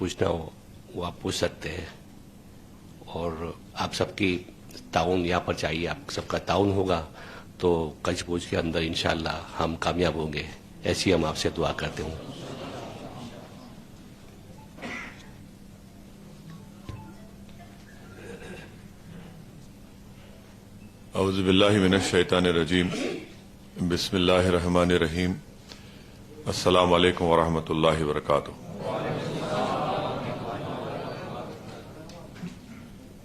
پوچھنا ہو وہ آپ پوچھ سکتے ہیں، اور آپ سب کی تعاون یہاں پر چاہیے. آپ سب کا تعاون ہوگا تو کچھ پوچھ کے اندر انشاءاللہ ہم کامیاب ہوں گے. ایسی ہم آپ سے دعا کرتے ہوں. اعوذ باللہ من الشیطان الرجیم. بسم اللہ الرحمن الرحیم. السلام علیکم ورحمۃ اللہ وبرکاتہ.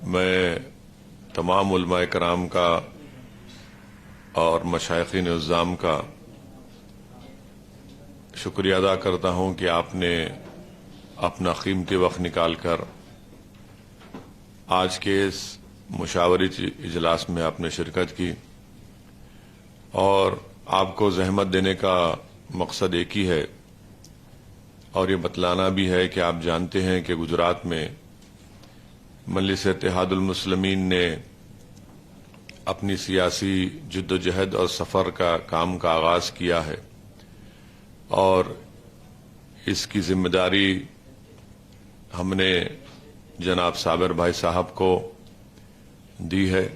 میں تمام علماء کرام کا اور مشائخین عظام کا شکریہ ادا کرتا ہوں کہ آپ نے اپنا قیمتی وقت نکال کر آج کے اس مشاورتی اجلاس میں آپ نے شرکت کی، اور آپ کو زحمت دینے کا مقصد ایک ہی ہے، اور یہ بتلانا بھی ہے کہ آپ جانتے ہیں کہ گجرات میں مجلس اتحاد المسلمین نے اپنی سیاسی جدوجہد اور سفر کا کام کا آغاز کیا ہے، اور اس کی ذمہ داری ہم نے جناب صابر بھائی صاحب کو دی ہے.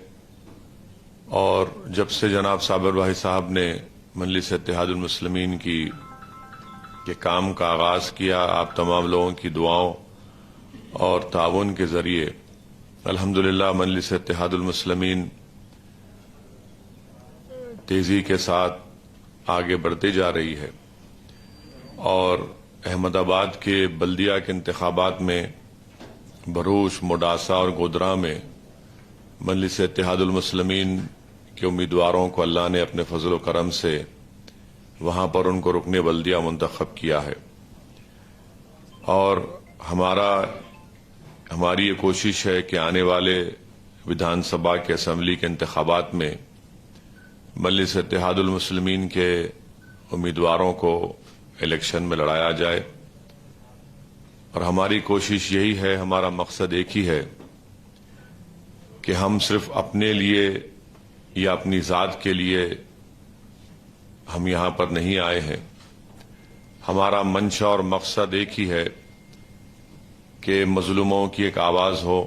اور جب سے جناب صابر بھائی صاحب نے مجلس اتحاد المسلمین کے کام کا آغاز کیا، آپ تمام لوگوں کی دعاؤں اور تعاون کے ذریعے الحمدللہ مجلس اتحاد المسلمین تیزی کے ساتھ آگے بڑھتے جا رہی ہے. اور احمد آباد کے بلدیہ کے انتخابات میں بھروچ، موڈاسا اور گودرا میں مجلس اتحاد المسلمین کے امیدواروں کو اللہ نے اپنے فضل و کرم سے وہاں پر ان کو رکن بلدیہ منتخب کیا ہے. اور ہماری یہ کوشش ہے کہ آنے والے ودھان سبھا کے اسمبلی کے انتخابات میں مجلس اتحاد المسلمین کے امیدواروں کو الیکشن میں لڑایا جائے. اور ہماری کوشش یہی ہے، ہمارا مقصد ایک ہی ہے کہ ہم صرف اپنے لیے یا اپنی ذات کے لیے ہم یہاں پر نہیں آئے ہیں. ہمارا منشا اور مقصد ایک ہی ہے کہ مظلوموں کی ایک آواز ہو،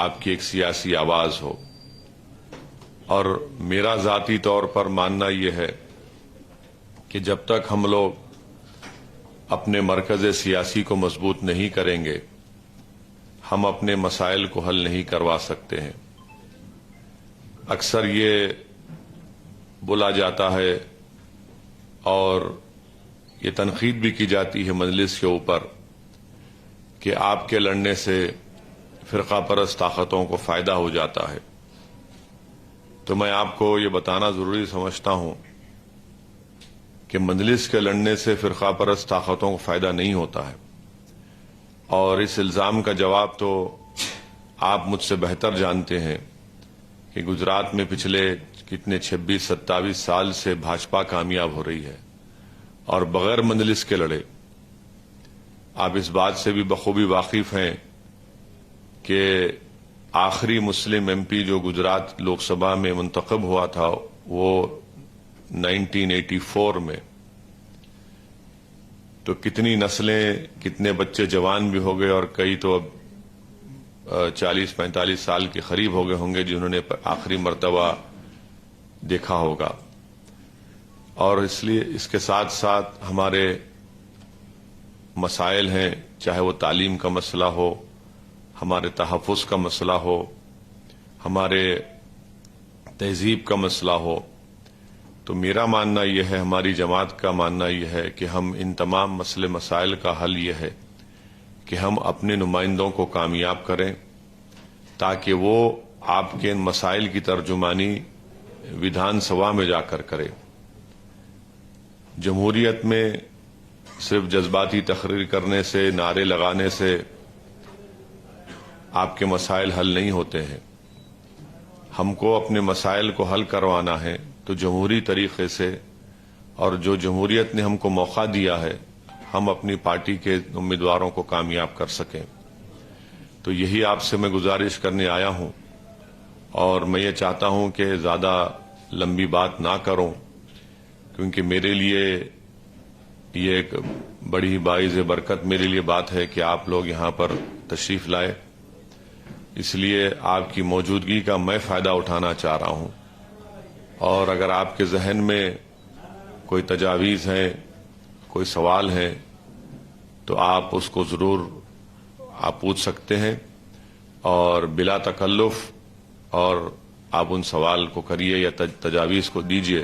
آپ کی ایک سیاسی آواز ہو. اور میرا ذاتی طور پر ماننا یہ ہے کہ جب تک ہم لوگ اپنے مرکز سیاسی کو مضبوط نہیں کریں گے، ہم اپنے مسائل کو حل نہیں کروا سکتے ہیں. اکثر یہ بولا جاتا ہے اور یہ تنقید بھی کی جاتی ہے مجلس کے اوپر کہ آپ کے لڑنے سے فرقہ پرست طاقتوں کو فائدہ ہو جاتا ہے. تو میں آپ کو یہ بتانا ضروری سمجھتا ہوں کہ مجلس کے لڑنے سے فرقہ پرست طاقتوں کو فائدہ نہیں ہوتا ہے. اور اس الزام کا جواب تو آپ مجھ سے بہتر جانتے ہیں کہ گجرات میں پچھلے کتنے 26-27 سال سے بھاجپا کامیاب ہو رہی ہے اور بغیر مجلس کے لڑے. آپ اس بات سے بھی بخوبی واقف ہیں کہ آخری مسلم ایم پی جو گجرات لوک سبھا میں منتخب ہوا تھا وہ 1984 میں. تو کتنی نسلیں، کتنے بچے جوان بھی ہو گئے، اور کئی تو اب 40-45 سال کے قریب ہو گئے ہوں گے جنہوں نے آخری مرتبہ دیکھا ہوگا. اور اس لیے اس کے ساتھ ساتھ ہمارے مسائل ہیں، چاہے وہ تعلیم کا مسئلہ ہو، ہمارے تحفظ کا مسئلہ ہو، ہمارے تہذیب کا مسئلہ ہو. تو میرا ماننا یہ ہے، ہماری جماعت کا ماننا یہ ہے کہ ہم ان تمام مسئلے مسائل کا حل یہ ہے کہ ہم اپنے نمائندوں کو کامیاب کریں تاکہ وہ آپ کے ان مسائل کی ترجمانی ودھان سبھا میں جا کر کرے. جمہوریت میں صرف جذباتی تقریر کرنے سے، نعرے لگانے سے آپ کے مسائل حل نہیں ہوتے ہیں. ہم کو اپنے مسائل کو حل کروانا ہے تو جمہوری طریقے سے، اور جو جمہوریت نے ہم کو موقع دیا ہے ہم اپنی پارٹی کے امیدواروں کو کامیاب کر سکیں. تو یہی آپ سے میں گزارش کرنے آیا ہوں، اور میں یہ چاہتا ہوں کہ زیادہ لمبی بات نہ کروں، کیونکہ میرے لیے یہ ایک بڑی باعث برکت میرے لیے بات ہے کہ آپ لوگ یہاں پر تشریف لائے. اس لیے آپ کی موجودگی کا میں فائدہ اٹھانا چاہ رہا ہوں. اور اگر آپ کے ذہن میں کوئی تجاویز ہیں، کوئی سوال ہیں، تو آپ اس کو ضرور آپ پوچھ سکتے ہیں اور بلا تکلف، اور آپ ان سوال کو کریے یا تجاویز کو دیجیے،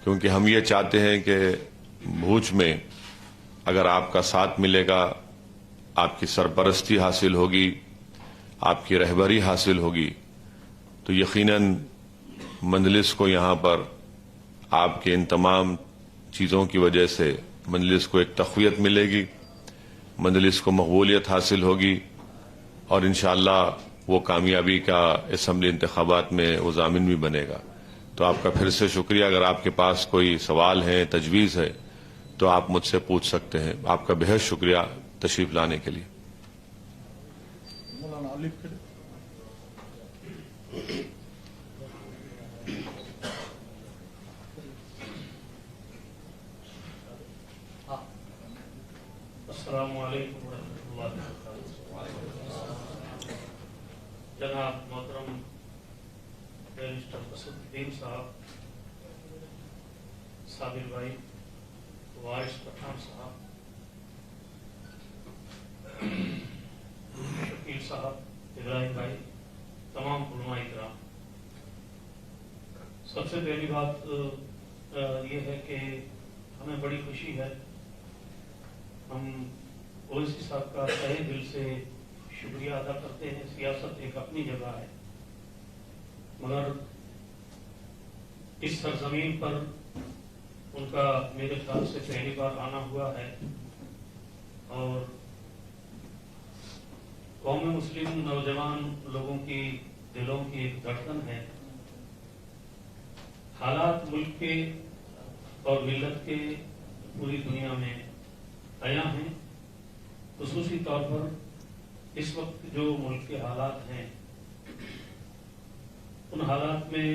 کیونکہ ہم یہ چاہتے ہیں کہ بھوج میں اگر آپ کا ساتھ ملے گا، آپ کی سرپرستی حاصل ہوگی، آپ کی رہبری حاصل ہوگی، تو یقیناً مجلس کو یہاں پر آپ کے ان تمام چیزوں کی وجہ سے مجلس کو ایک تقویت ملے گی، مجلس کو مقبولیت حاصل ہوگی، اور انشاءاللہ وہ کامیابی کا اسمبلی انتخابات میں وہ ضامن بھی بنے گا. تو آپ کا پھر سے شکریہ. اگر آپ کے پاس کوئی سوال ہے، تجویز ہے، تو آپ مجھ سے پوچھ سکتے ہیں. آپ کا بہت شکریہ تشریف لانے کے لیے. السلام علیکم ورحمۃ اللہ وبرکاتہ. جناب محترم بیرسٹر اسد الدین صاحب، صابر بھائی، وارث پٹھان صاحب، شکیل صاحب، ابراہیم بھائی، تمام علماء کرام، سب سے پہلی بات یہ ہے کہ ہمیں بڑی خوشی ہے. ہم اویسی صاحب کا تہہ دل سے شکریہ ادا کرتے ہیں. سیاست ایک اپنی جگہ ہے، مگر اس سرزمین پر ان کا میرے خیال سے پہلی بار آنا ہوا ہے، اور قوم مسلم نوجوان لوگوں کی دلوں کی ایک دھڑکن ہے. حالات ملک کے اور ملت کے پوری دنیا میں عیاں ہیں. خصوصی طور پر اس وقت جو ملک کے حالات ہیں، ان حالات میں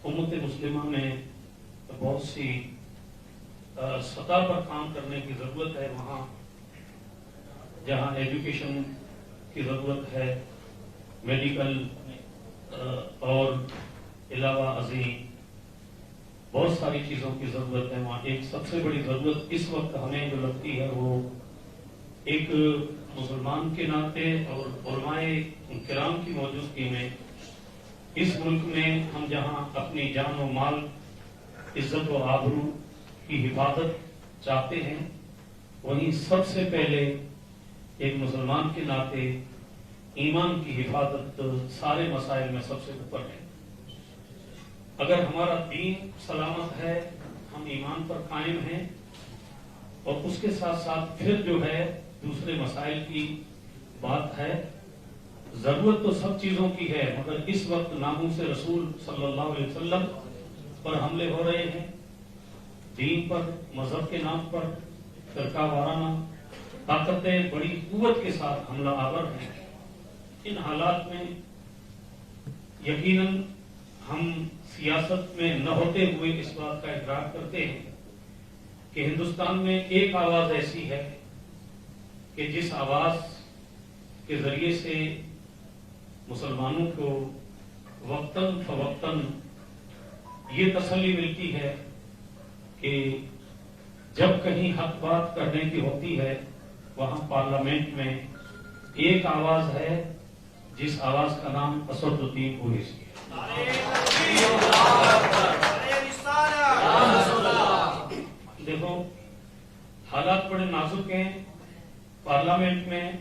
امت مسلمہ میں بہت سی سطح پر کام کرنے کی ضرورت ہے. وہاں جہاں ایجوکیشن کی ضرورت ہے، میڈیکل اور علاوہ ازیں بہت ساری چیزوں کی ضرورت ہے، وہاں ایک سب سے بڑی ضرورت اس وقت ہمیں جو لگتی ہے وہ ایک مسلمان کے ناطے اور علماء کرام کی موجودگی میں اس ملک میں ہم جہاں اپنی جان و مال، عزت و آبرو کی حفاظت چاہتے ہیں، وہیں سب سے پہلے ایک مسلمان کے ناطے ایمان کی حفاظت سارے مسائل میں سب سے اوپر ہے. اگر ہمارا دین سلامت ہے، ہم ایمان پر قائم ہیں، اور اس کے ساتھ ساتھ پھر جو ہے دوسرے مسائل کی بات ہے. ضرورت تو سب چیزوں کی ہے، مگر اس وقت ناموس رسول صلی اللہ علیہ وسلم پر حملے ہو رہے ہیں. دین پر، مذہب کے نام پر فرقہ وارانہ طاقتیں بڑی قوت کے ساتھ حملہ آور ہیں. ان حالات میں یقیناً ہم سیاست میں نہ ہوتے ہوئے اس بات کا اقرار کرتے ہیں کہ ہندوستان میں ایک آواز ایسی ہے کہ جس آواز کے ذریعے سے مسلمانوں کو وقتاً فوقتاً یہ تسلی ملتی ہے کہ جب کہیں حق بات کرنے کی ہوتی ہے، وہاں پارلیمنٹ میں ایک آواز ہے جس آواز کا نام اسد الدین اویسی ہے. دیکھو حالات بڑے نازک ہیں. پارلیمنٹ میں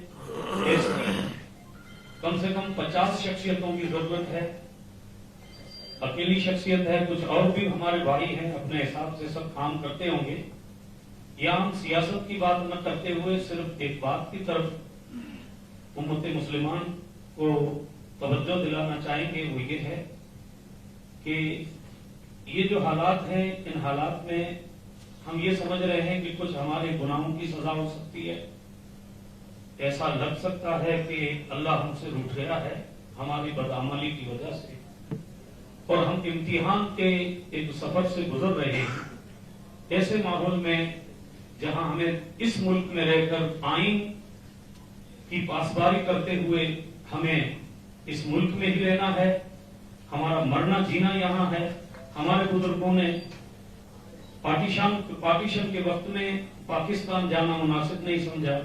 کم سے کم 50 شخصیتوں کی ضرورت ہے. اکیلی شخصیت ہے، کچھ اور بھی ہمارے بھائی ہیں، اپنے حساب سے سب کام کرتے ہوں گے. یا ہم سیاست کی بات نہ کرتے ہوئے صرف ایک بات کی طرف امت مسلمان کو توجہ دلانا چاہیں گے، وہ یہ ہے کہ یہ جو حالات ہیں، ان حالات میں ہم یہ سمجھ رہے ہیں کہ کچھ ہمارے گناہوں کی سزا ہو سکتی ہے. ایسا لگ سکتا ہے کہ اللہ ہم سے روٹھ گیا ہے ہماری بدعملی کی وجہ سے، اور ہم امتحان کے ایک سفر سے گزر رہے ہیں. ایسے ماحول میں جہاں ہمیں اس ملک میں رہ کر آئین کی پاسداری کرتے ہوئے ہمیں اس ملک میں ہی رہنا ہے، ہمارا مرنا جینا یہاں ہے. ہمارے بزرگوں نے پارٹیشن کے وقت میں پاکستان جانا مناسب نہیں سمجھا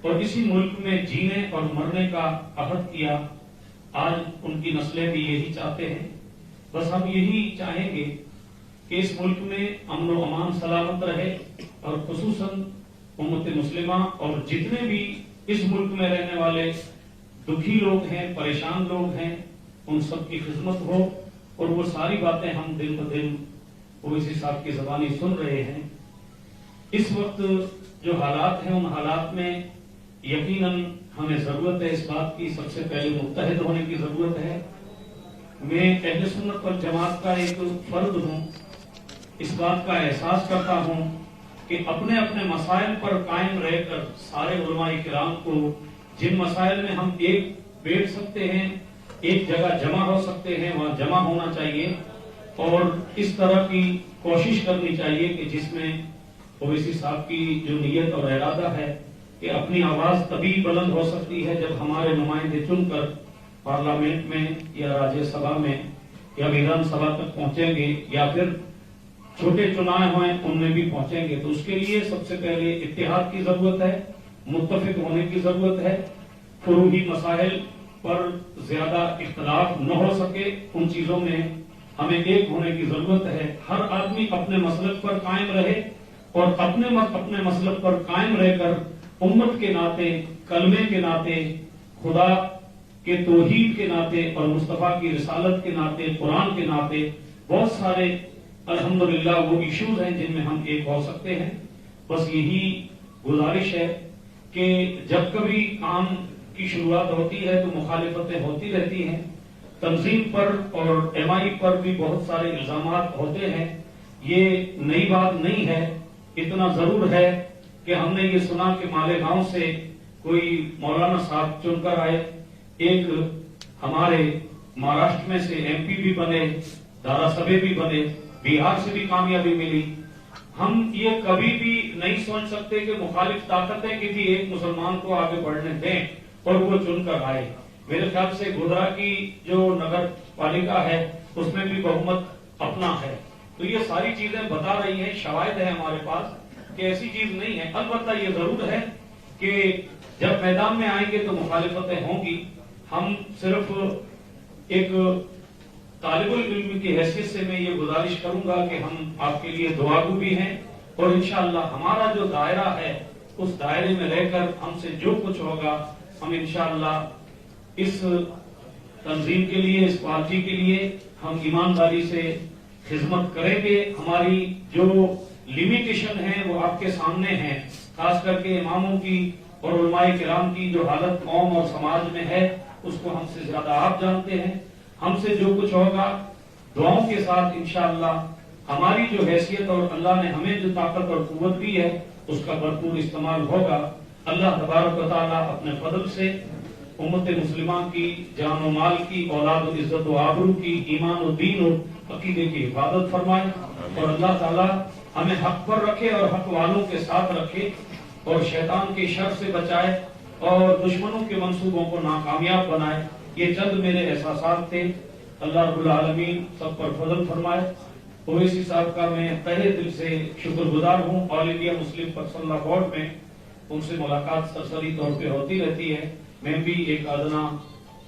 اور اسی ملک میں جینے اور مرنے کا عہد کیا. آج ان کی نسلیں بھی یہی چاہتے ہیں. بس ہم یہی چاہیں گے کہ اس ملک میں امن و امان سلامت رہے اور خصوصاً امت مسلمہ اور جتنے بھی اس ملک میں رہنے والے دکھی لوگ ہیں، پریشان لوگ ہیں، ان سب کی خدمت ہو. اور وہ ساری باتیں ہم دن بدن اویسی صاحب کی زبانی سن رہے ہیں. اس وقت جو حالات ہیں ان حالات میں یقیناً ہمیں ضرورت ہے اس بات کی، سب سے پہلے متحد ہونے کی ضرورت ہے. میں اہل سنت والجماعت کا ایک فرد ہوں، اس بات کا احساس کرتا ہوں کہ اپنے اپنے مسائل پر قائم رہ کر سارے علماء کرام کو جن مسائل میں ہم ایک بیٹھ سکتے ہیں، ایک جگہ جمع ہو سکتے ہیں، وہاں جمع ہونا چاہیے اور اس طرح کی کوشش کرنی چاہیے کہ جس میں اویسی صاحب کی جو نیت اور ارادہ ہے کہ اپنی آواز تبھی بلند ہو سکتی ہے جب ہمارے نمائندے چن کر پارلیمنٹ میں یا راجیہ سبھا میں یا ویدھان سبھا تک پہنچیں گے یا پھر چھوٹے چنائے ہوئے ان میں بھی پہنچیں گے. تو اس کے لیے سب سے پہلے اتحاد کی ضرورت ہے، متفق ہونے کی ضرورت ہے. فروعی مسائل پر زیادہ اختلاف نہ ہو سکے، ان چیزوں میں ہمیں ایک ہونے کی ضرورت ہے. ہر آدمی اپنے مسلک پر قائم رہے اور اپنے مسلک پر قائم رہ کر امت کے ناطے، کلمے کے ناطے، خدا کے توحید کے ناطے اور مصطفیٰ کی رسالت کے ناطے، قرآن کے ناطے بہت سارے الحمدللہ وہ ایشوز ہیں جن میں ہم ایک ہو سکتے ہیں. بس یہی گزارش ہے کہ جب کبھی کام کی شروعات ہوتی ہے تو مخالفتیں ہوتی رہتی ہیں. تنظیم پر اور ایم آئی پر بھی بہت سارے الزامات ہوتے ہیں. یہ نئی بات نہیں ہے. اتنا ضرور ہے کہ ہم نے یہ سنا کہ مالیگاؤں سے کوئی مولانا صاحب چن کر آئے، ایک ہمارے مہاراشٹر میں سے ایم پی بھی بنے، دارا سبھے بھی بنے، بہار سے بھی کامیابی ملی. ہم یہ کبھی بھی نہیں سوچ سکتے کہ مخالف طاقتیں کسی ایک مسلمان کو آگے بڑھنے دیں اور وہ چن کر آئے. میرے خیال سے گودرا کی جو نگر پالیکا ہے اس میں بھی بہمت اپنا ہے. تو یہ ساری چیزیں بتا رہی ہیں، شواہد ہے ہمارے پاس کہ ایسی چیز نہیں ہے. البتہ یہ ضرور ہے کہ جب میدان میں آئیں گے تو مخالفتیں ہوں گی. ہم صرف ایک طالب العلم کی حیثیت سے میں یہ گزارش کروں گا کہ ہم آپ کے لیے دعاگو بھی ہیں اور انشاءاللہ ہمارا جو دائرہ ہے اس دائرے میں رہ کر ہم سے جو کچھ ہوگا ہم انشاءاللہ اس تنظیم کے لیے، اس پارٹی کے لیے ہم ایمانداری سے خدمت کریں گے. ہماری جو لیمیٹیشن ہے وہ آپ کے سامنے ہے، خاص کر کے اماموں کی اور علماء کرام کی جو حالت قوم اور سماج میں ہے اس کو ہم سے زیادہ آپ جانتے ہیں. ہم سے جو کچھ ہوگا دعاؤں کے ساتھ انشاءاللہ ہماری جو حیثیت اور اللہ نے ہمیں جو طاقت اور قوت دی ہے اس کا بھرپور استعمال ہوگا. اللہ تبارک و تعالیٰ اپنے فضل سے امت مسلمہ کی جان و مال کی، اولاد و عزت و آبرو کی، ایمان و دین و عقیدے کی حفاظت فرمائے اور اللہ تعالیٰ ہمیں حق پر رکھے اور حق والوں کے ساتھ رکھے اور شیطان کے شر سے بچائے اور دشمنوں کے منصوبوں کو ناکامیاب بنائے. یہ چند میرے احساسات تھے. اللہ رب العالمین سب پر فضل فرمائے. اویسی صاحب کا میں تہہ دل سے شکر گزار ہوں. آل انڈیا مسلم پرسنل لا بورڈ میں ان سے ملاقات سرسری طور پہ ہوتی رہتی ہے. میں بھی ایک ادنا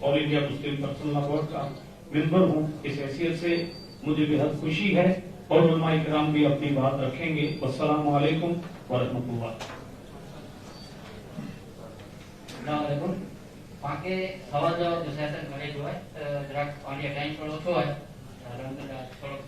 آل انڈیا مسلم پرسنل لا بورڈ کا ممبر ہوں. اس حیثیت سے مجھے بہت خوشی ہے اور علماء کرام بھی اپنی بات رکھیں گے. السلام علیکم ورحمۃ اللہ. السلام علیکم. باقی سوال جواب جو سیاست میں جو ہے ذرا پانی ٹائم تھوڑو اوછો ہے الحمدللہ تھوڑو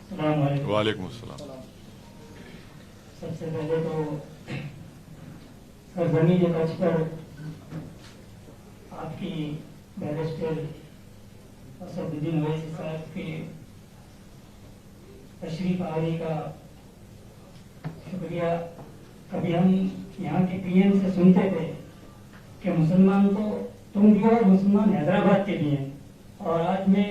السلام علیکم. وعلیکم السلام. سب سے پہلے تو سرزمین کچھ پر آپ کی بیرسٹر اسد الدین اویسی صاحب کی تشریف آوری کا شکریہ. کبھی ہم یہاں کے پی ایم سے سنتے تھے کہ مسلمان تو تم بھی اور مسلمان حیدرآباد کے بھی ہیں، اور آج میں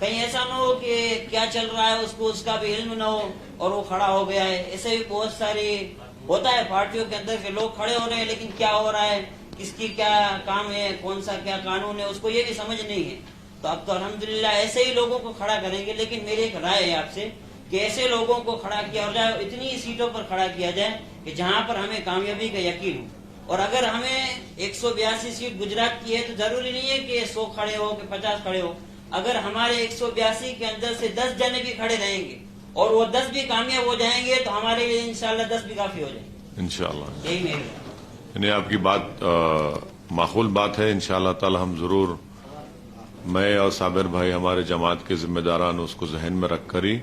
کہیں ایسا نہ ہو کہ کیا چل رہا ہے اس کو اس کا بھی علم نہ ہو اور وہ کھڑا ہو گیا ہے. ایسے بھی بہت ساری ہوتا ہے پارٹیوں کے اندر کہ لوگ کھڑے ہو رہے ہیں لیکن کیا ہو رہا ہے, کس کی کیا کام ہے, کون سا کیا قانون ہے, اس کو یہ بھی سمجھ نہیں ہے. تو اب تو الحمدللہ ایسے ہی لوگوں کو کھڑا کریں گے. لیکن میری ایک رائے ہے آپ سے کہ ایسے لوگوں کو کھڑا کیا جائے, اتنی سیٹوں پر کھڑا کیا جائے کہ جہاں پر ہمیں کامیابی کا یقین ہو. اور اگر ہمیں 182 سیٹ گجرات کی ہے تو ضروری نہیں ہے کہ 100 کھڑے ہو کہ 50 کھڑے ہو. اگر ہمارے 182 کے اندر سے 10 جنے بھی کھڑے رہیں گے اور وہ 10 بھی کامیاب ہو جائیں گے تو ہمارے لیے انشاءاللہ 10 بھی کافی ہو جائیں گے انشاءاللہ. یہی میری رائے. یعنی آپ کی بات معقول بات ہے. انشاءاللہ تعالی ہم ضرور, میں اور صابر بھائی ہمارے جماعت کے ذمہ داران اس کو ذہن میں رکھ کر ہی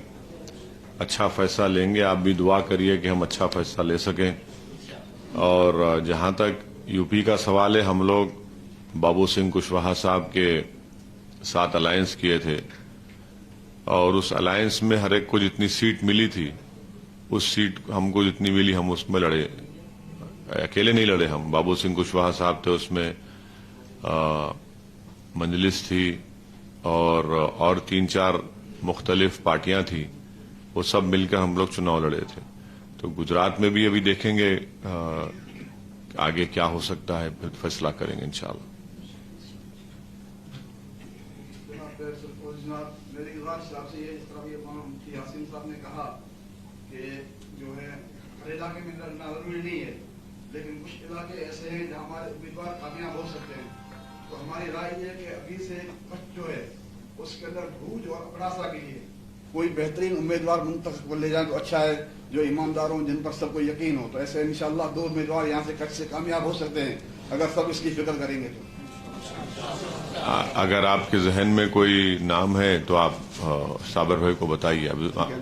اچھا فیصلہ لیں گے. آپ بھی دعا کریے کہ ہم اچھا فیصلہ لے سکیں. اور جہاں تک یو پی کا سوال ہے, ہم لوگ بابو سنگھ کشواہا صاحب کے ساتھ الائنس کیے تھے اور اس الائنس میں ہر ایک کو جتنی سیٹ ملی تھی اس سیٹ ہم کو جتنی ملی ہم اس میں لڑے. اکیلے نہیں لڑے ہم, بابو سنگھ کشواہا صاحب تھے اس میں, مجلس تھی اور 3-4 مختلف پارٹیاں تھیں, وہ سب مل کر ہم لوگ چناؤ لڑے تھے. تو گجرات میں بھی ابھی دیکھیں گے آگے کیا ہو سکتا ہے, پھر فیصلہ کریں گے انشاءاللہ. میری گزارش آپ سے یہ, اس طرح مفتی یاسین صاحب نے کہا کہ جو ہے ہر علاقے میں لڑنا ضروری نہیں ہے, لیکن کچھ علاقے ایسے ہیں جہاں ہمارے امیدوار کامیاب ہو سکتے ہیں. تو ہماری رائے یہ ہے کہ ابھی سے وقت جو ہے اس کے اندر بھوج اور اپڑاسا کے لیے کوئی بہترین امیدوار منتخب لے جائیں تو اچھا ہے, جو ایماندار ہوں, جن پر سب کو یقین ہو. تو ایسے انشاءاللہ 2 امیدوار یہاں سے کچھ سے کامیاب ہو سکتے ہیں اگر سب اس کی فکر کریں گے تو. اگر آپ کے ذہن میں کوئی نام ہے تو آپ صابر بھائی کو بتائیے.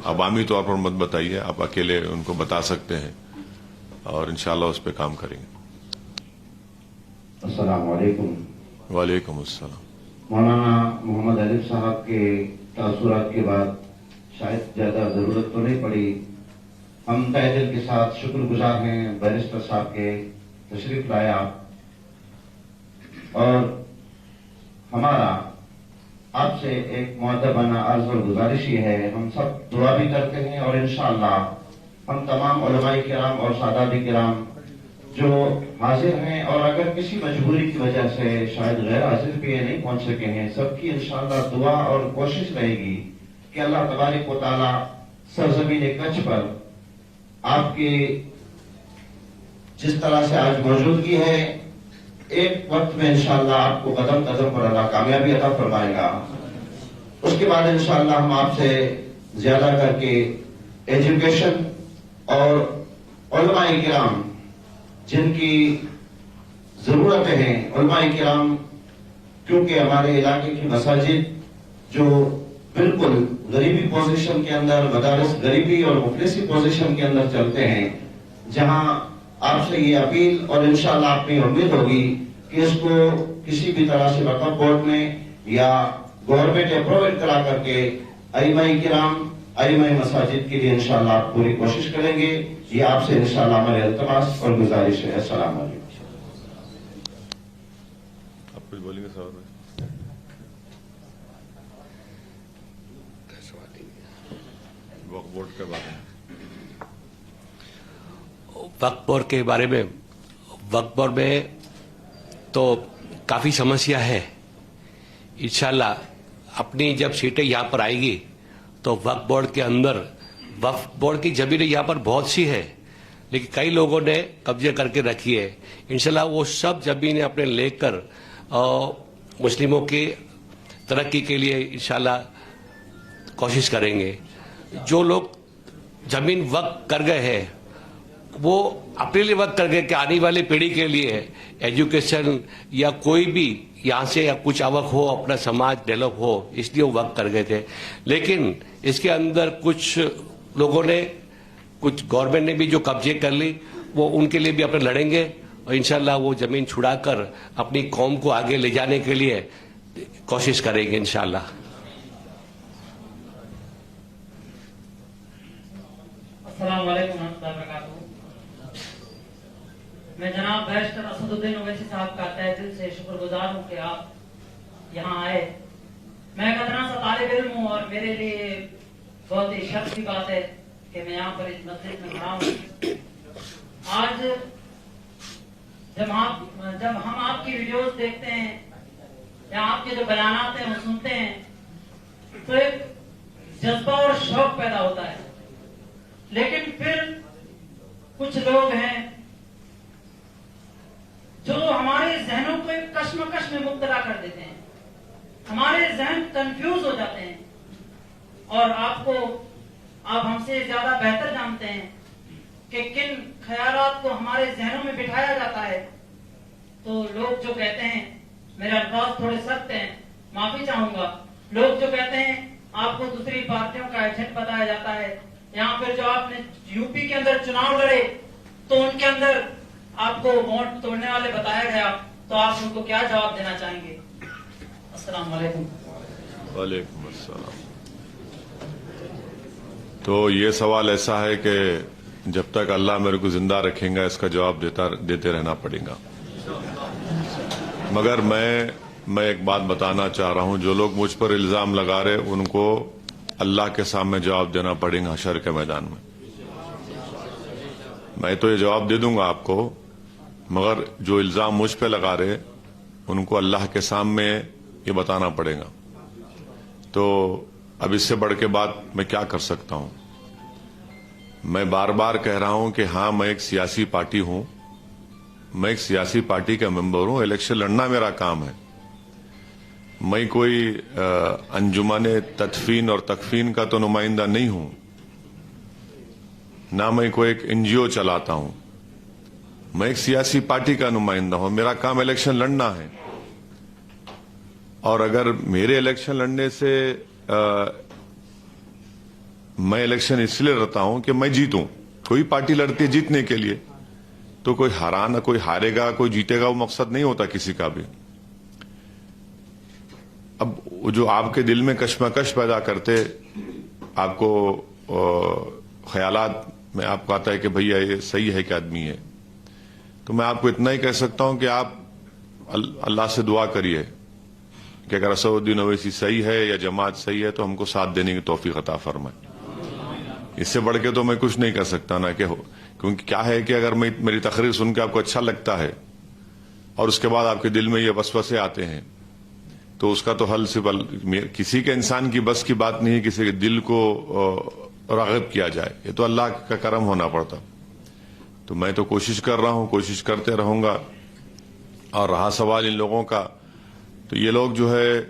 عوامی طور پر مت بتائیے, آپ اکیلے ان کو بتا سکتے ہیں اور انشاءاللہ اس پہ کام کریں گے. السلام علیکم. وعلیکم السلام. مولانا محمد علیف صاحب کے تاثرات کے بعد شاید زیادہ ضرورت تو نہیں پڑی. ہم تہ دل کے ساتھ شکر گزار ہیں بیرسٹر صاحب کے تشریف لائے آپ, اور ہمارا آپ سے ایک مؤدبانہ عرض اور گزارش یہ ہے, ہم سب دعا بھی کرتے ہیں اور انشاءاللہ ہم تمام علماء کرام اور سادات کرام جو حاضر ہیں اور اگر کسی مجبوری کی وجہ سے شاید غیر حاضر بھی نہیں پہنچ سکے ہیں, سب کی انشاءاللہ دعا اور کوشش رہے گی کہ اللہ تبارک و تعالی سرزمین کچھ پر آپ کی جس طرح سے آج موجودگی ہے, ایک وقت میں انشاءاللہ آپ کو قدم قدم پر اللہ کامیابی عطا فرمائے گا. اس کے بعد انشاءاللہ ہم آپ سے زیادہ کر کے ایجوکیشن اور علماء کرام جن کی ضرورتیں ہیں, علماء کرام کیونکہ ہمارے علاقے کی مساجد جو بالکل غریبی پوزیشن کے اندر, مدارس غریبی اور مفلسی پوزیشن کے اندر چلتے ہیں, جہاں آپ سے یہ اپیل اور انشاءاللہ آپ کی امید ہوگی کہ اس کو کسی بھی طرح سے وقف بورڈ میں یا گورنمنٹ اپروویٹ کرا کر کے ائمہ کرام, ائمہ مساجد کے لیے انشاءاللہ آپ پوری کوشش کریں گے. یہ آپ سے انشاءاللہ ہماری التماس اور گزارش ہے. السلام علیکم. آپ کچھ بولیں گے صاحب بھائی؟ وقف بورڈ کے بارے میں, وقف بورڈ کے بارے میں, وقف بورڈ میں تو کافی سمسیا ہے. انشاءاللہ اپنی جب سیٹیں یہاں پر آئے گی تو وقف بورڈ کے اندر, وقف بورڈ کی زمینیں یہاں پر بہت سی ہے لیکن کئی لوگوں نے قبضے کر کے رکھی ہے. انشاءاللہ وہ سب زمینیں اپنے لے کر مسلموں کی ترقی کے لیے انشاءاللہ کوشش کریں گے. جو لوگ زمین وقف کر گئے ہیں وہ اپنے لیے وقت کر گئے کہ آنے والی پیڑھی کے لیے ایجوکیشن یا کوئی بھی یہاں سے یا کچھ اوق ہو, اپنا سماج ڈیولپ ہو, اس لیے وہ وقت کر گئے تھے. لیکن اس کے اندر کچھ لوگوں نے, کچھ گورنمنٹ نے بھی جو قبضے کر لی, وہ ان کے لیے بھی اپنے لڑیں گے اور انشاءاللہ وہ زمین چھڑا کر اپنی قوم کو آگے لے جانے کے لیے کوشش کریں گے انشاءاللہ. السلام علیکم ورحمۃ اللہ وبرکاتہ. میں جناب بیرسٹر اسد الدین اویسی صاحب کا تہ دل سے شکر گزار ہوں کہ آپ یہاں آئے. میں ایک ادنا سا طالب علم ہوں اور میرے لیے بہت ہی شرف کی بات ہے کہ میں یہاں پر اس مسجد میں کھڑا ہوں. آج جب ہم آپ کی ویڈیوز دیکھتے ہیں یا آپ کے جو بیانات ہیں وہ سنتے ہیں تو ایک جذبہ اور شوق پیدا ہوتا ہے. لیکن پھر کچھ لوگ ہیں جو ہمارے ذہنوں کو ایک کشمکش میں مبتلا کر دیتے ہیں. ہمارے ذہن کنفیوز ہو جاتے ہیں اور آپ ہم سے زیادہ بہتر جانتے ہیں کہ کن خیالات کو ہمارے ذہنوں میں بٹھایا جاتا ہے. تو لوگ جو کہتے ہیں، میرے الفاظ تھوڑے سخت ہیں، معافی چاہوں گا، لوگ جو کہتے ہیں آپ کو دوسری پارٹیوں کا ایجنٹ بتایا جاتا ہے، یہاں پھر جو آپ نے یو پی کے اندر چناؤ لڑے تو ان کے اندر آپ کو ووٹ توڑنے والے بتایا گیا، تو آپ ان کو کیا جواب دینا چاہیں گے؟ السلام علیکم. وعلیکم السلام. تو یہ سوال ایسا ہے کہ جب تک اللہ میرے کو زندہ رکھیں گا اس کا جواب دیتے رہنا پڑے گا. مگر میں ایک بات بتانا چاہ رہا ہوں، جو لوگ مجھ پر الزام لگا رہے ان کو اللہ کے سامنے جواب دینا پڑے گا حشر کے میدان میں. میں تو یہ جواب دے دوں گا آپ کو، مگر جو الزام مجھ پہ لگا رہے ان کو اللہ کے سامنے یہ بتانا پڑے گا. تو اب اس سے بڑھ کے بات میں کیا کر سکتا ہوں؟ میں بار بار کہہ رہا ہوں کہ ہاں میں ایک سیاسی پارٹی ہوں، میں ایک سیاسی پارٹی کا ممبر ہوں، الیکشن لڑنا میرا کام ہے. میں کوئی انجمن تدفین اور تکفین کا تو نمائندہ نہیں ہوں، نہ میں کوئی ایک NGO چلاتا ہوں. میں ایک سیاسی پارٹی کا نمائندہ ہوں، میرا کام الیکشن لڑنا ہے. اور اگر میرے الیکشن لڑنے سے میں الیکشن اس لیے لڑتا ہوں کہ میں جیتوں. کوئی پارٹی لڑتی ہے جیتنے کے لیے، تو کوئی کوئی ہارے گا کوئی جیتے گا، وہ مقصد نہیں ہوتا کسی کا بھی. اب جو آپ کے دل میں کشمکش پیدا کرتے، آپ کو خیالات میں آپ کو آتا ہے کہ بھیا یہ صحیح ہے کہ آدمی ہے، تو میں آپ کو اتنا ہی کہہ سکتا ہوں کہ آپ اللہ سے دعا کریے کہ اگر اسد الدین اویسی صحیح ہے یا جماعت صحیح ہے تو ہم کو ساتھ دینے کی توفیق عطا فرمائے. اس سے بڑھ کے تو میں کچھ نہیں کر سکتا نا، کیونکہ کیا ہے کہ اگر میری تقریر سن کے آپ کو اچھا لگتا ہے اور اس کے بعد آپ کے دل میں یہ وسوسے آتے ہیں تو اس کا تو حل صرف کسی کے انسان کی بس کی بات نہیں ہے کسی کے دل کو راغب کیا جائے، یہ تو اللہ کا کرم ہونا پڑتا. تو میں تو کوشش کر رہا ہوں، کوشش کرتے رہوں گا. اور رہا سوال ان لوگوں کا، تو یہ لوگ جو ہے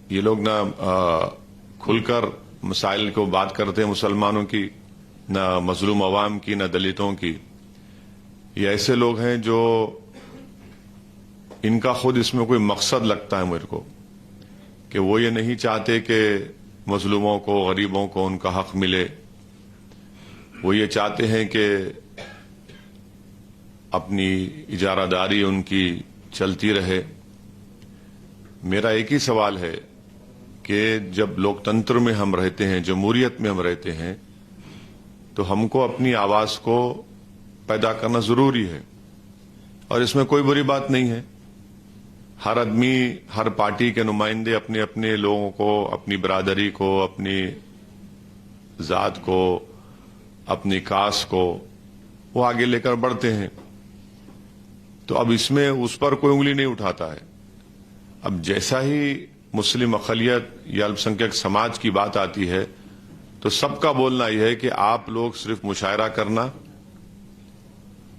یہ لوگ نہ کھل کر مسائل کو بات کرتے ہیں مسلمانوں کی، نہ مظلوم عوام کی، نہ دلتوں کی. یہ ایسے لوگ ہیں جو ان کا خود اس میں کوئی مقصد لگتا ہے میرے کو، کہ وہ یہ نہیں چاہتے کہ مظلوموں کو، غریبوں کو ان کا حق ملے. وہ یہ چاہتے ہیں کہ اپنی اجارہ داری ان کی چلتی رہے. میرا ایک ہی سوال ہے کہ جب لوکتنتر میں ہم رہتے ہیں، جمہوریت میں ہم رہتے ہیں، تو ہم کو اپنی آواز کو پیدا کرنا ضروری ہے، اور اس میں کوئی بری بات نہیں ہے. ہر آدمی، ہر پارٹی کے نمائندے اپنے اپنے لوگوں کو، اپنی برادری کو، اپنی ذات کو، اپنی کاسٹ کو وہ آگے لے کر بڑھتے ہیں. تو اب اس میں اس پر کوئی انگلی نہیں اٹھاتا ہے. اب جیسا ہی مسلم اقلیت یا الپسنکھیک سماج کی بات آتی ہے تو سب کا بولنا یہ ہے کہ آپ لوگ صرف مشاعرہ کرنا،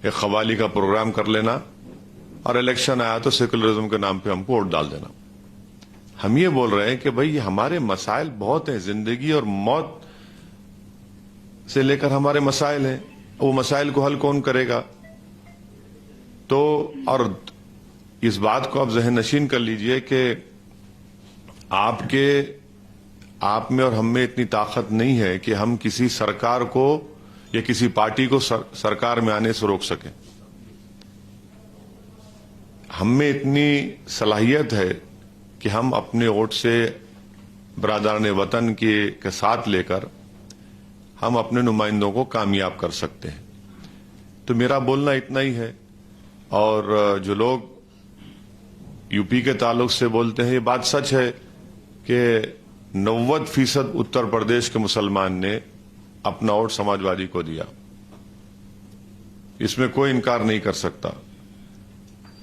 ایک قوالی کا پروگرام کر لینا، اور الیکشن آیا تو سیکولرزم کے نام پہ ہم کو ووٹ ڈال دینا. ہم یہ بول رہے ہیں کہ بھئی ہمارے مسائل بہت ہیں، زندگی اور موت سے لے کر ہمارے مسائل ہیں. وہ مسائل کو حل کون کرے گا؟ تو اور اس بات کو آپ ذہن نشین کر لیجئے کہ آپ میں اور ہم میں اتنی طاقت نہیں ہے کہ ہم کسی سرکار کو یا کسی پارٹی کو سرکار میں آنے سے روک سکیں. ہم میں اتنی صلاحیت ہے کہ ہم اپنے ووٹ سے برادران وطن کے ساتھ لے کر ہم اپنے نمائندوں کو کامیاب کر سکتے ہیں. تو میرا بولنا اتنا ہی ہے. اور جو لوگ یو پی کے تعلق سے بولتے ہیں، یہ بات سچ ہے کہ 90% اتر پردیش کے مسلمان نے اپنا ووٹ سماجوادی کو دیا، اس میں کوئی انکار نہیں کر سکتا،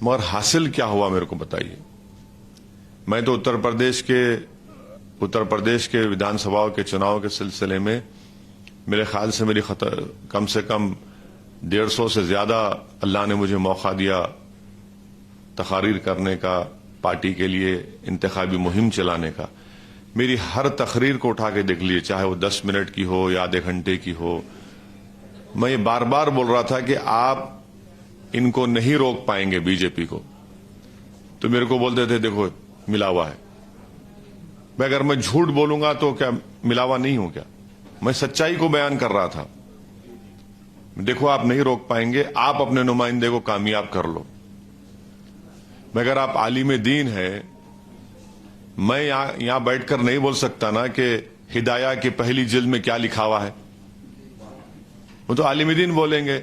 مگر حاصل کیا ہوا میرے کو بتائیے۔ میں تو اتر پردیش کے ودھان سبھاؤں کے چناؤ کے سلسلے میں میرے خیال سے کم سے کم 150 سے زیادہ اللہ نے مجھے موقع دیا تقاریر کرنے کا، پارٹی کے لیے انتخابی مہم چلانے کا۔ میری ہر تقریر کو اٹھا کے دیکھ لیے، چاہے وہ 10 منٹ کی ہو یا آدھے گھنٹے کی ہو، میں یہ بار بار بول رہا تھا کہ آپ ان کو نہیں روک پائیں گے، بی جے پی کو۔ تو میرے کو بولتے تھے دیکھو ملا ہوا ہے۔ میں اگر میں جھوٹ بولوں گا تو کیا ملا ہوا نہیں ہوں کیا؟ میں سچائی کو بیان کر رہا تھا۔ دیکھو آپ نہیں روک پائیں گے، آپ اپنے نمائندے کو کامیاب کر لو۔ مگر آپ عالم دین ہے، میں یہاں بیٹھ کر نہیں بول سکتا نا کہ ہدایہ کی پہلی جلد میں کیا لکھا ہوا ہے، وہ تو عالم دین بولیں گے۔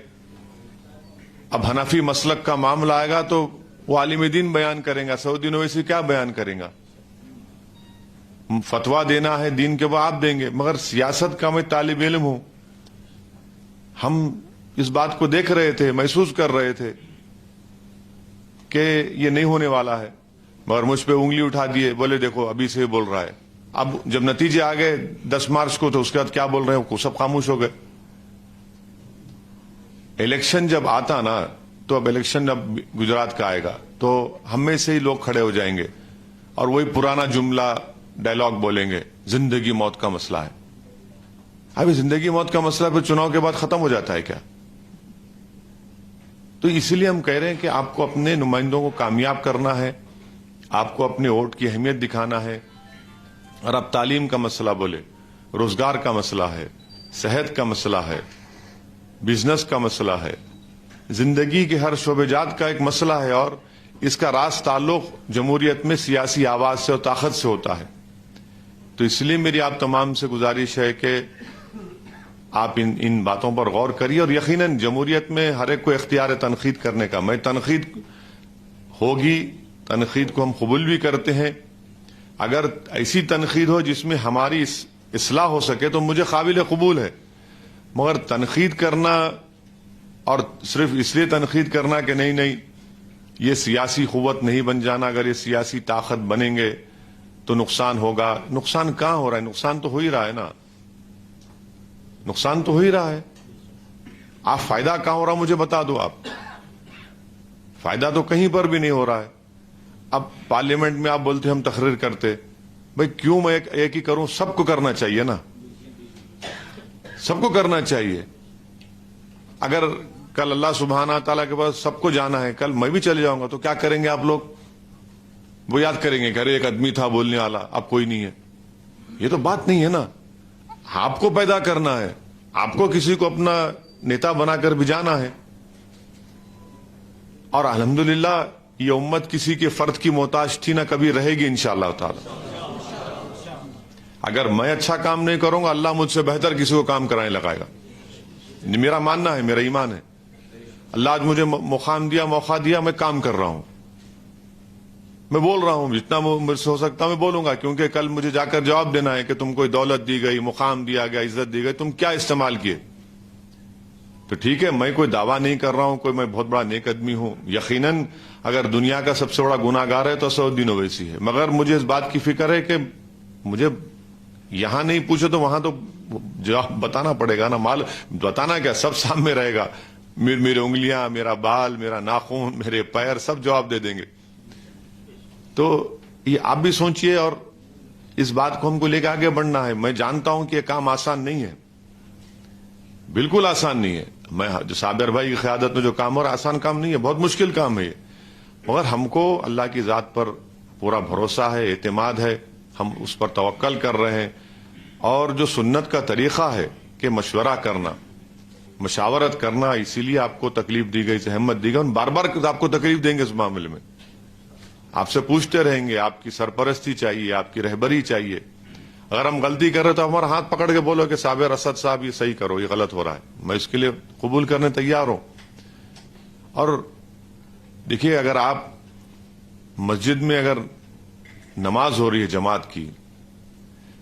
اب حنفی مسلک کا معاملہ آئے گا تو وہ عالم دین بیان کریں گا، سعودی اویسی کیا بیان کریں گا؟ فتویٰ دینا ہے دین کے وہ آپ دیں گے، مگر سیاست کا میں طالب علم ہوں۔ ہم اس بات کو دیکھ رہے تھے، محسوس کر رہے تھے کہ یہ نہیں ہونے والا ہے، مگر مجھ پہ انگلی اٹھا دیے، بولے دیکھو ابھی سے بول رہا ہے۔ اب جب نتیجے آ گئے 10 مارچ کو تو اس کے بعد کیا بول رہے ہیں سب خاموش ہو گئے۔ الیکشن جب آتا نا تو اب الیکشن جب گجرات کا آئے گا تو ہم میں سے ہی لوگ کھڑے ہو جائیں گے اور وہی پرانا جملہ ڈائلاگ بولیں گے، زندگی موت کا مسئلہ ہے۔ ابھی زندگی موت کا مسئلہ پھر چناؤ کے بعد ختم ہو جاتا ہے کیا؟ تو اسی لیے ہم کہہ رہے ہیں کہ آپ کو اپنے نمائندوں کو کامیاب کرنا ہے، آپ کو اپنے ووٹ کی اہمیت دکھانا ہے۔ اور اب تعلیم کا مسئلہ بولے، روزگار کا مسئلہ ہے، صحت کا مسئلہ ہے، بزنس کا مسئلہ ہے، زندگی کے ہر شعبے جات کا ایک مسئلہ ہے، اور اس کا راز تعلق جمہوریت میں سیاسی آواز سے اور طاقت سے ہوتا ہے۔ تو اس لیے میری آپ تمام سے گزارش ہے کہ آپ ان باتوں پر غور کریے، اور یقیناً جمہوریت میں ہر ایک کو اختیار ہے تنقید کرنے کا۔ میں تنقید ہوگی، تنقید کو ہم قبول بھی کرتے ہیں۔ اگر ایسی تنقید ہو جس میں ہماری اصلاح ہو سکے تو مجھے قابل قبول ہے، مگر تنقید کرنا اور صرف اس لیے تنقید کرنا کہ نہیں یہ سیاسی قوت نہیں بن جانا، اگر یہ سیاسی طاقت بنیں گے تو نقصان ہوگا۔ نقصان کہاں ہو رہا ہے؟ نقصان تو ہو ہی رہا ہے نا، نقصان تو ہو ہی رہا ہے۔ آپ فائدہ کہاں ہو رہا مجھے بتا دو، آپ فائدہ تو کہیں پر بھی نہیں ہو رہا ہے۔ اب پارلیمنٹ میں آپ بولتے ہم تقریر کرتے، بھائی کیوں میں ایک ہی کروں؟ سب کو کرنا چاہیے نا، سب کو کرنا چاہیے۔ اگر کل اللہ سبحانہ تعالیٰ کے پاس سب کو جانا ہے، کل میں بھی چلے جاؤں گا تو کیا کریں گے آپ لوگ؟ وہ یاد کریں گے کہ ارے ایک آدمی تھا بولنے والا، اب کوئی نہیں ہے۔ یہ تو بات نہیں ہے نا، آپ کو پیدا کرنا ہے، آپ کو کسی کو اپنا نیتا بنا کر بھجانا ہے۔ اور الحمدللہ یہ امت کسی کے فرد کی محتاج تھی نہ کبھی رہے گی انشاءاللہ تعالی۔ اگر میں اچھا کام نہیں کروں گا، اللہ مجھ سے بہتر کسی کو کام کرانے لگائے گا، میرا ماننا ہے، میرا ایمان ہے۔ اللہ آج مجھے مقام دیا، موقع دیا، میں کام کر رہا ہوں، میں بول رہا ہوں، جتنا مجھ سے ہو سکتا میں بولوں گا، کیونکہ کل مجھے جا کر جواب دینا ہے کہ تم کو دولت دی گئی، مقام دیا گیا، عزت دی گئی، تم کیا استعمال کیے؟ تو ٹھیک ہے، میں کوئی دعویٰ نہیں کر رہا ہوں کوئی میں بہت بڑا نیک آدمی ہوں، یقیناً اگر دنیا کا سب سے بڑا گناہ گار ہے تو سعودی اویسی ہے، مگر مجھے اس بات کی فکر ہے کہ مجھے یہاں نہیں پوچھے تو وہاں تو جواب بتانا پڑے گا نا، مال بتانا کیا، سب سامنے رہے گا، میری انگلیاں، میرا بال، میرا ناخن، میرے پیر، سب جواب دے دیں گے۔ تو یہ آپ بھی سوچئے، اور اس بات کو ہم کو لے کے آگے بڑھنا ہے۔ میں جانتا ہوں کہ یہ کام آسان نہیں ہے، بالکل آسان نہیں ہے۔ میں جو صابر بھائی کی قیادت میں جو کام ہو رہا ہے آسان کام نہیں ہے، بہت مشکل کام ہے یہ، مگر ہم کو اللہ کی ذات پر پورا بھروسہ ہے، اعتماد ہے، ہم اس پر توکل کر رہے ہیں۔ اور جو سنت کا طریقہ ہے کہ مشورہ کرنا، مشاورت کرنا، اسی لیے آپ کو تکلیف دی گئی، زحمت دی گئی، بار بار آپ کو تکلیف دیں گے اس معاملے میں، آپ سے پوچھتے رہیں گے، آپ کی سرپرستی چاہیے، آپ کی رہبری چاہیے۔ اگر ہم غلطی کر رہے تو ہمارا ہاتھ پکڑ کے بولو کہ صابر اسد صاحب یہ صحیح کرو، یہ غلط ہو رہا ہے، میں اس کے لیے قبول کرنے تیار ہوں۔ اور دیکھیے، اگر آپ مسجد میں اگر نماز ہو رہی ہے جماعت کی،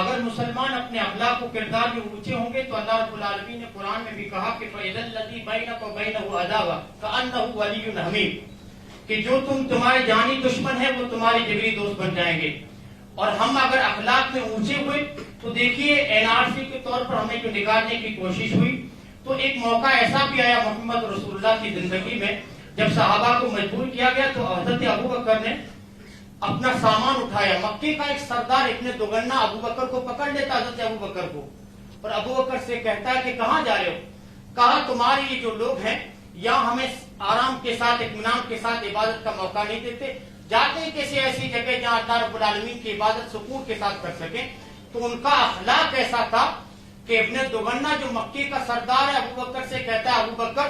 اگر مسلمان اپنے اخلاق و کردار میں اونچے ہوں گے تو اللہ رب العالمین نے قرآن میں بھی کہا کہ فَإِذَا الَّذِي بَيْنَكَ وَبَيْنَهُ عَدَاوَةٌ كَأَنَّهُ وَلِيٌّ حَمِيمٌ، کہ جو تمہارے جانی دشمن ہے وہ تمہارے جگری دوست بن جائیں گے. اور ہم اگر اخلاق میں اونچے ہوئے تو دیکھیے NRC کے طور پر ہمیں جو نکالنے کی کوشش ہوئی تو ایک موقع ایسا بھی آیا محمد رسول اللہ کی زندگی میں جب صحابہ کو مجبور کیا گیا تو حضرت ابوبکر نے اپنا سامان اٹھایا. مکے کا ایک سردار ابن دگنا ابوبکر کو پکڑ لیتا حضرت ابوبکر کو اور ابوبکر سے کہتا ہے کہ کہاں جا رہے ہو؟ کہا تمہارے یہ جو لوگ ہیں یا ہمیں آرام کے ساتھ اطمینان کے ساتھ عبادت کا موقع نہیں دیتے، جاتے ہیں کسی ایسی جگہ جہاں اللہ رب العالمین کی عبادت سکون کے ساتھ کر سکیں. تو ان کا اخلاق ایسا تھا کہ ابن دگنا جو مکے کا سردار ہے ابوبکر سے کہتا ہے ابوبکر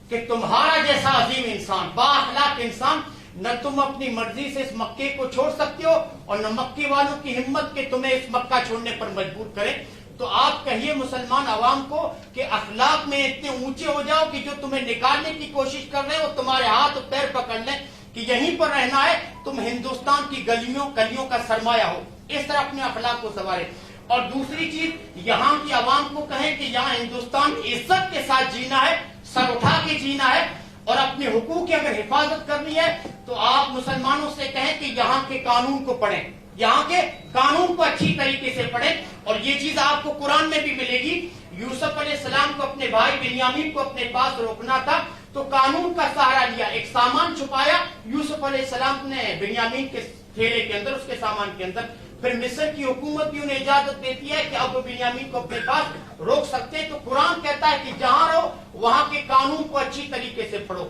کہ تمہارا جیسا عظیم انسان، با اخلاق انسان، نہ تم اپنی مرضی سے اس مکے کو چھوڑ سکتے ہو اور نہ مکے والوں کی ہمت کہ تمہیں اس مکہ چھوڑنے پر مجبور کریں. تو آپ کہیے مسلمان عوام کو کہ اخلاق میں اتنے اونچے ہو جاؤ کہ جو تمہیں نکالنے کی کوشش کر رہے ہیں وہ تمہارے ہاتھ اور پیر پکڑ لیں کہ یہیں پر رہنا ہے، تم ہندوستان کی گلیوں کا سرمایہ ہو. اس طرح اپنے اخلاق کو سنواریں. اور دوسری چیز یہاں کی عوام کو کہیں کہ یہاں ہندوستان عزت کے ساتھ جینا ہے، سر اٹھا کے جینا ہے اور اپنے حقوق کی اگر حفاظت کرنی ہے تو آپ مسلمانوں سے کہیں کہ یہاں کے قانون کو پڑھیں، یہاں کے قانون کو اچھی طریقے سے پڑھیں. اور یہ چیز آپ کو قرآن میں بھی ملے گی. یوسف علیہ السلام کو اپنے بھائی بنیامین کو اپنے پاس روکنا تھا تو قانون کا سہارا لیا، ایک سامان چھپایا یوسف علیہ السلام نے بنیامین کے تھیلے کے اندر، اس کے سامان کے اندر. پھر مصر کی حکومت بھی انہیں اجازت دیتی ہے کہ اب بنیامین کو اپنے پاس روک سکتے ہیں. تو قرآن کہتا ہے کہ جہاں رہو وہاں کے قانون کو اچھی طریقے سے پڑھو.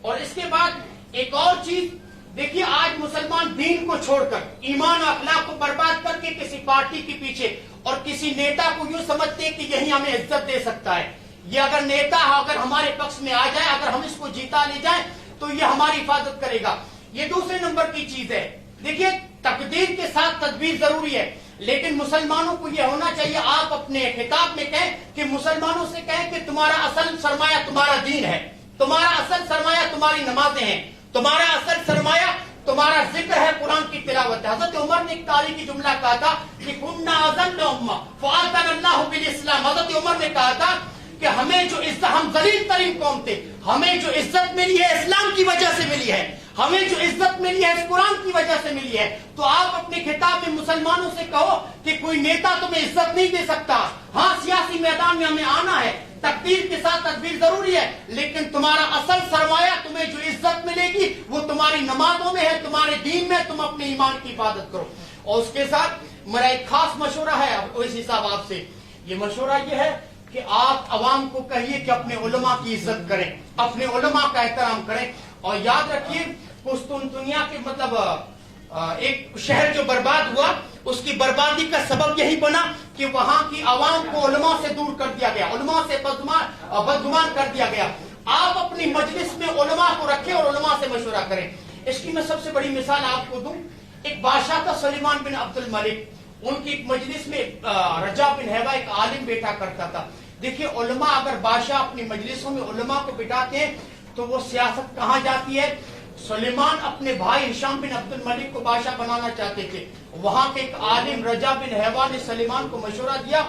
اور اس کے بعد ایک اور چیز دیکھیے، آج مسلمان دین کو چھوڑ کر ایمان و اخلاق کو برباد کر کے کسی پارٹی کے پیچھے اور کسی نیتا کو یوں سمجھتے ہیں کہ یہی ہمیں عزت دے سکتا ہے، یہ اگر نیتا اگر ہمارے پکش میں آ جائے، اگر ہم اس کو جیتا لے جائیں تو یہ ہماری حفاظت کرے گا. یہ دوسرے نمبر کی چیز ہے. دیکھیے تقدیر کے ساتھ تدبیر ضروری ہے، لیکن مسلمانوں کو یہ ہونا چاہیے آپ اپنے خطاب میں کہیں کہ مسلمانوں سے کہیں کہ تمہارا اصل سرمایہ تمہارا دین ہے، تمہارا اصل سرمایہ تمہاری نمازیں ہیں، تمہارا اصل سرمایہ تمہارا ذکر ہے، قرآن کی تلاوت ہے. حضرت عمر نے ایک تاریخی جملہ کہا تھا کہ کُنَّا أَذَلَّ أُمَّةً فَأَعْزَنَا اللَّهُ بِالْإِسْلَامِ. حضرت عمر نے کہا تھا کہ ہمیں جو عزت، ہم ذلیل ترین قوم تھے، ہمیں جو عزت ملی ہے اسلام کی وجہ سے ملی ہے، ہمیں جو عزت ملی ہے اس قرآن کی وجہ سے ملی ہے. تو آپ اپنے خطاب میں مسلمانوں سے کہو کہ کوئی نیتا تمہیں عزت نہیں دے سکتا. ہاں سیاسی میدان میں ہمیں آنا ہے، تقدیر کے ساتھ تدبیر ضروری ہے، لیکن تمہارا اصل سرمایہ، تمہیں جو عزت ملے گی وہ تمہاری نمازوں میں ہے، تمہارے دین میں. تم اپنے ایمان کی حفاظت کرو. اور اس کے ساتھ میرا ایک خاص مشورہ ہے اس حساب آپ سے. یہ مشورہ یہ ہے کہ آپ عوام کو کہیے کہ اپنے علماء کی عزت کریں، اپنے علماء کا احترام کریں. اور یاد رکھیے قسطنطنیہ کے مطلب ایک شہر جو برباد ہوا، اس کی بربادی کا سبب یہی بنا کہ وہاں کی عوام کو علماء سے دور کر دیا گیا، علماء سے بدگمان کر دیا گیا. آپ اپنی مجلس میں علماء کو رکھیں اور علماء سے مشورہ کریں. اس کی میں سب سے بڑی مثال آپ کو دوں. ایک بادشاہ تھا سلیمان بن عبد الملک، ان کی ایک مجلس میں رجا بن حیوہ ایک عالم بیٹھا کرتا تھا. دیکھیے علماء اگر بادشاہ اپنی مجلسوں میں علماء کو بٹھاتے ہیں تو وہ سیاست کہاں جاتی ہے؟ سلیمان اپنے بھائی ہشام بن عبد الملک کو بادشاہ بنانا چاہتے تھے. وہاں کے ایک عالم رجا بن حیوہ نے سلیمان کو مشورہ دیا.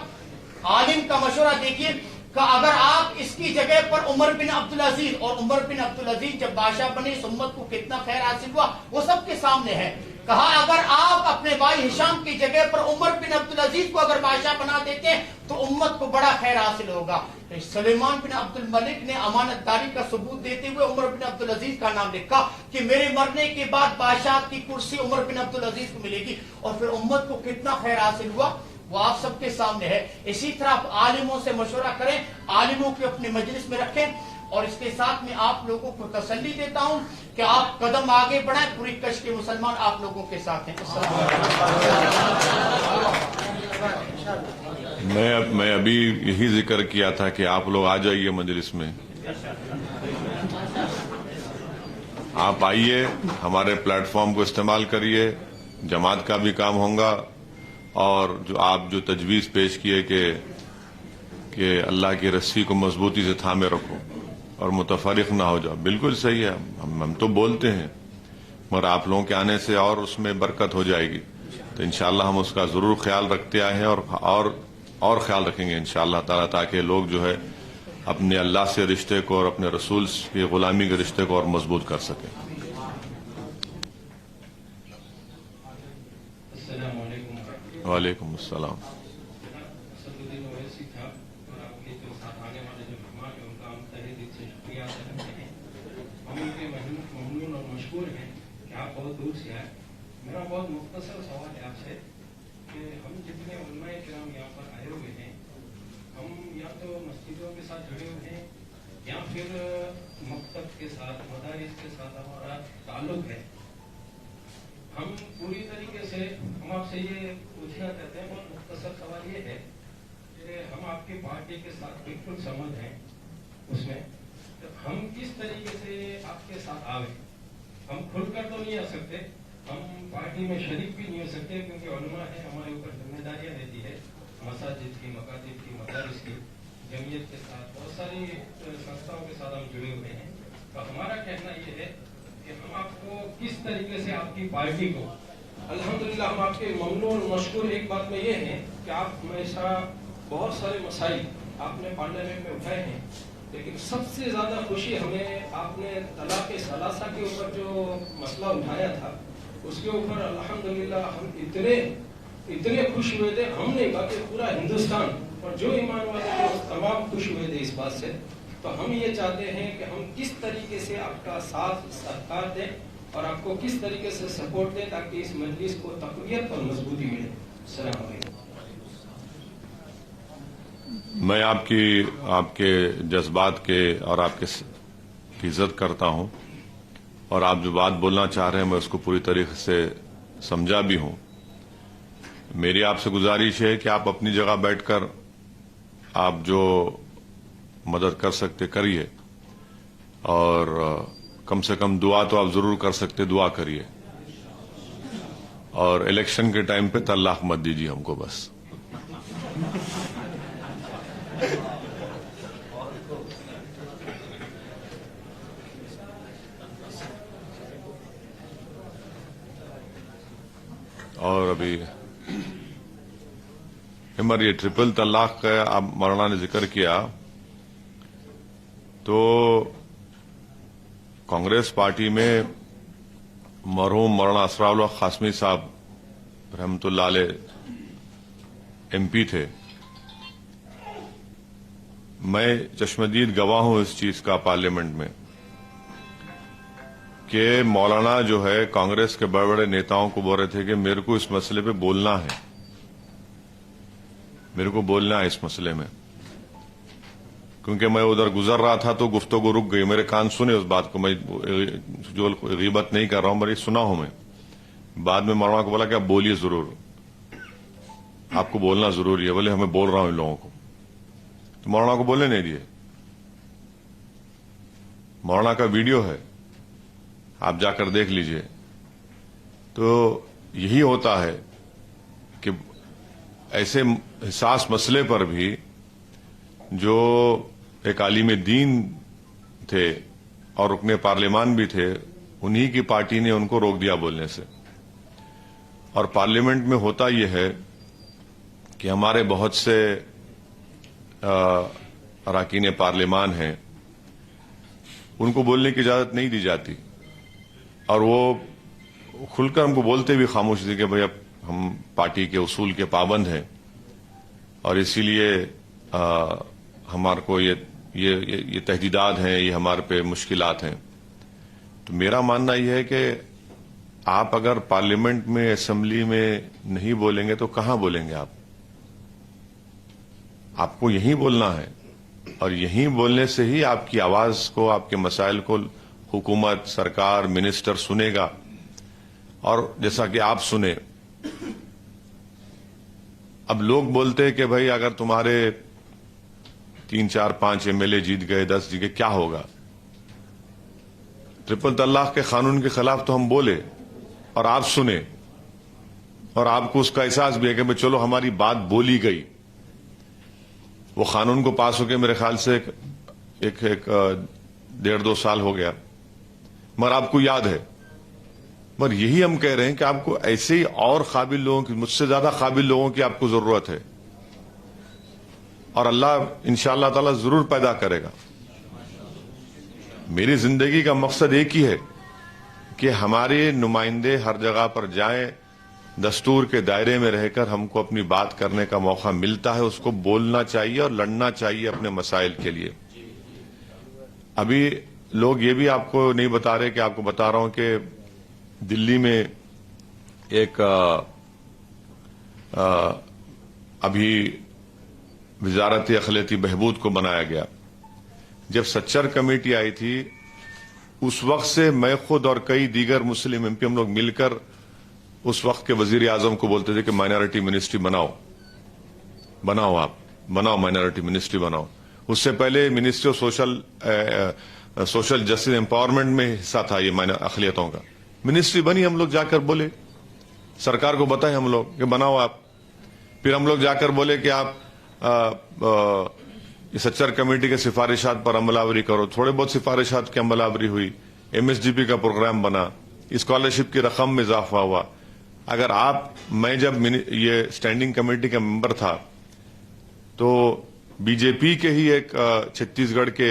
عالم کا مشورہ دیکھیے کہ اگر آپ اس کی جگہ پر عمر بن عبدالعزیز، اور عمر بن عبدالعزیز جب بادشاہ بنے اس امت کو کتنا خیر حاصل ہوا وہ سب کے سامنے ہے. کہا اگر آپ اپنے بھائی ہشام کی جگہ پر عمر بن عبدالعزیز کو اگر بادشاہ بنا دیتے ہیں تو امت کو بڑا خیر حاصل ہوگا. سلیمان بن عبد الملک نے امانت داری کا ثبوت دیتے ہوئے عمر بن عبدالعزیز کا نام لکھا کہ میرے مرنے کے بعد بادشاہ کی کرسی عمر بن عبدالعزیز کو ملے گی. اور پھر امت کو کتنا خیر حاصل ہوا وہ آپ سب کے سامنے ہے. اسی طرح آپ عالموں سے مشورہ کریں، عالموں کو اپنے مجلس میں رکھیں. اور اس کے ساتھ میں آپ لوگوں کو تسلی دیتا ہوں کہ آپ قدم آگے بڑھائیں، پوری کش کے مسلمان آپ لوگوں کے ساتھ ہیں. میں ابھی یہی ذکر کیا تھا کہ آپ لوگ آ جائیے مجلس میں، آپ آئیے، ہمارے پلیٹ فارم کو استعمال کریے، جماعت کا بھی کام ہوگا. اور جو آپ جو تجویز پیش کیے کہ اللہ کی رسی کو مضبوطی سے تھامے رکھو اور متفرق نہ ہو جاؤ، بالکل صحیح ہے. ہم تو بولتے ہیں مگر آپ لوگوں کے آنے سے اور اس میں برکت ہو جائے گی. تو انشاءاللہ ہم اس کا ضرور خیال رکھتے آئے ہیں اور خیال رکھیں گے انشاءاللہ تعالی، تاکہ لوگ جو ہے اپنے اللہ سے رشتے کو اور اپنے رسول کی غلامی کے رشتے کو اور مضبوط کر سکیں. السلام علیکم. وعلیکم السلام. اسدالدین اویسی تھا، اور آپ کے جو ساتھ آنے والے جو مہمان ہیں ان کا ہم تہہ دل سے شکریہ ادا کرتے ہیں. ہم ان کے ممنون اور مشکور ہیں کہ آپ بہت دور سے آئے. میرا بہت مختصر سوال ہے آپ سے کہ ہم جتنے علماء کرام یہاں پر آئے ہوئے ہیں، ہم یا تو مسجدوں کے ساتھ جڑے ہوئے ہیں یا پھر مکتب کے ساتھ، مدارس کے ساتھ ہمارا تعلق ہے. ہم پوری طریقے سے ہم آپ سے یہ پوچھنا چاہتے ہیں، بہت مختصر سوال یہ ہے کہ ہم آپ کی پارٹی کے ساتھ بالکل سمجھ ہیں اس میں، تو ہم کس طریقے سے آپ کے ساتھ آویں. ہم کھل کر تو نہیں آ سکتے، ہم پارٹی میں شریک بھی نہیں ہو سکتے کیونکہ علماء ہے، ہمارے اوپر ذمہ داریاں رہتی ہے مساجد کی، مکاتب کی، مدارس کی، جمعیت کے ساتھ، بہت ساری سنستھاؤں کے ساتھ ہم جڑے ہوئے ہیں. تو ہمارا کہنا یہ ہے کہ ہم آپ کو کس طریقے سے آپ کی پارٹی کو، الحمدللہ ہم آپ کے ممنون اور مشکور ایک بات میں یہ ہے کہ آپ ہمیشہ بہت سارے مسائل آپ نے پارلیمنٹ میں اٹھائے ہیں، لیکن سب سے زیادہ خوشی ہمیں آپ نے طلاق ثلاثہ کے اوپر جو مسئلہ اٹھایا تھا اس کے اوپر الحمدللہ ہم اتنے خوش ہوئے تھے، ہم نہیں بلکہ پورا ہندوستان اور جو ایمان والے تھے تمام خوش ہوئے تھے اس بات سے. تو ہم یہ چاہتے ہیں کہ ہم کس طریقے سے آپ کا ساتھ سہکار دیں اور آپ کو کس طریقے سے سپورٹ دیں تاکہ اس مجلس کو تقویت اور مضبوطی ملے. السلام علیکم. میں آپ کے جذبات کے اور آپ کے عزت کرتا ہوں، اور آپ جو بات بولنا چاہ رہے ہیں میں اس کو پوری طریقے سے سمجھا بھی ہوں. میری آپ سے گزارش ہے کہ آپ اپنی جگہ بیٹھ کر آپ جو مدد کر سکتے کریے، اور کم سے کم دعا تو آپ ضرور کر سکتے، دعا کریے، اور الیکشن کے ٹائم پہ طلاق مت دیجیے ہم کو بس. اور ابھی ہمارا یہ ٹرپل طلاق کا آپ مولانا نے ذکر کیا، تو کانگریس پارٹی میں مرحوم مولانا اسرار اللہ قاسمی صاحب رحمۃ اللہ علیہ MP تھے. میں چشمدید گواہ ہوں اس چیز کا پارلیمنٹ میں کہ مولانا جو ہے کانگریس کے بڑے بڑے نیتاؤں کو بول رہے تھے کہ میرے کو اس مسئلے پہ بولنا ہے، میرے کو بولنا ہے اس مسئلے میں، کیونکہ میں ادھر گزر رہا تھا تو گفتگو رک گئی. میرے کان سنے اس بات کو، میں جو غیبت نہیں کر رہا ہوں، میری سنا ہوں میں. بعد میں مولانا کو بولا کہ آپ بولیے ضرور، آپ کو بولنا ضروری ہے. بولے ہمیں بول رہا ہوں ان لوگوں کو، تو مولانا کو بولنے نہیں دیے. مولانا کا ویڈیو ہے، آپ جا کر دیکھ لیجئے. تو یہی ہوتا ہے کہ ایسے حساس مسئلے پر بھی جو ایک عالم دین تھے اور رکن پارلیمان بھی تھے، انہی کی پارٹی نے ان کو روک دیا بولنے سے. اور پارلیمنٹ میں ہوتا یہ ہے کہ ہمارے بہت سے اراکین پارلیمان ہیں، ان کو بولنے کی اجازت نہیں دی جاتی، اور وہ کھل کر ہم کو بولتے بھی خاموش تھے کہ بھئی اب ہم پارٹی کے اصول کے پابند ہیں، اور اسی لیے ہمارے کو یہ تہدیدات ہیں، یہ ہمارے پہ مشکلات ہیں. تو میرا ماننا یہ ہے کہ آپ اگر پارلیمنٹ میں، اسمبلی میں نہیں بولیں گے تو کہاں بولیں گے آپ؟ آپ کو یہیں بولنا ہے، اور یہیں بولنے سے ہی آپ کی آواز کو، آپ کے مسائل کو حکومت، سرکار، منسٹر سنے گا. اور جیسا کہ آپ سنے، اب لوگ بولتے کہ بھائی اگر تمہارے 3 4 5 MLA جیت گئے، 10 جیت گئے، کیا ہوگا؟ ٹرپل طلاق کے قانون کے خلاف تو ہم بولے اور آپ سنے، اور آپ کو اس کا احساس بھی ہے کہ چلو ہماری بات بولی گئی. وہ قانون کو پاس ہو کے میرے خیال سے ایک 1.5 2 سال ہو گیا، مگر آپ کو یاد ہے مگر یہی ہم کہہ رہے ہیں کہ آپ کو ایسے ہی اور قابل لوگوں کی، مجھ سے زیادہ قابل لوگوں کی آپ کو ضرورت ہے، اور اللہ انشاءاللہ تعالی ضرور پیدا کرے گا۔ میری زندگی کا مقصد ایک ہی ہے کہ ہمارے نمائندے ہر جگہ پر جائیں، دستور کے دائرے میں رہ کر ہم کو اپنی بات کرنے کا موقع ملتا ہے، اس کو بولنا چاہیے اور لڑنا چاہیے اپنے مسائل کے لیے۔ ابھی لوگ یہ بھی آپ کو نہیں بتا رہے کہ آپ کو بتا رہا ہوں کہ دلی میں ایک ابھی وزارت اقلیتی بہبود کو بنایا گیا۔ جب سچر کمیٹی آئی تھی اس وقت سے میں خود اور کئی دیگر مسلم ایم پی ہم لوگ مل کر اس وقت کے وزیر اعظم کو بولتے تھے کہ مائنارٹی منسٹری بناؤ آپ مائنارٹی منسٹری بناؤ۔ اس سے پہلے ministry of social justice empowerment میں حصہ تھا یہ اقلیتوں کا، منسٹری بنی، ہم لوگ جا کر بولے، سرکار کو بتائے ہم لوگ کہ بناؤ آپ۔ پھر ہم لوگ جا کر بولے کہ آپ سچر کمیٹی کے سفارشات پر عمل آوری کرو، تھوڑے بہت سفارشات کی عمل آوری ہوئی، ایم ایس ڈی پی کا پروگرام بنا، اسکالرشپ کی رقم میں اضافہ ہوا۔ اگر میں جب یہ اسٹینڈنگ کمیٹی کا ممبر تھا تو بی جے پی کے ہی ایک چھتیس گڑھ کے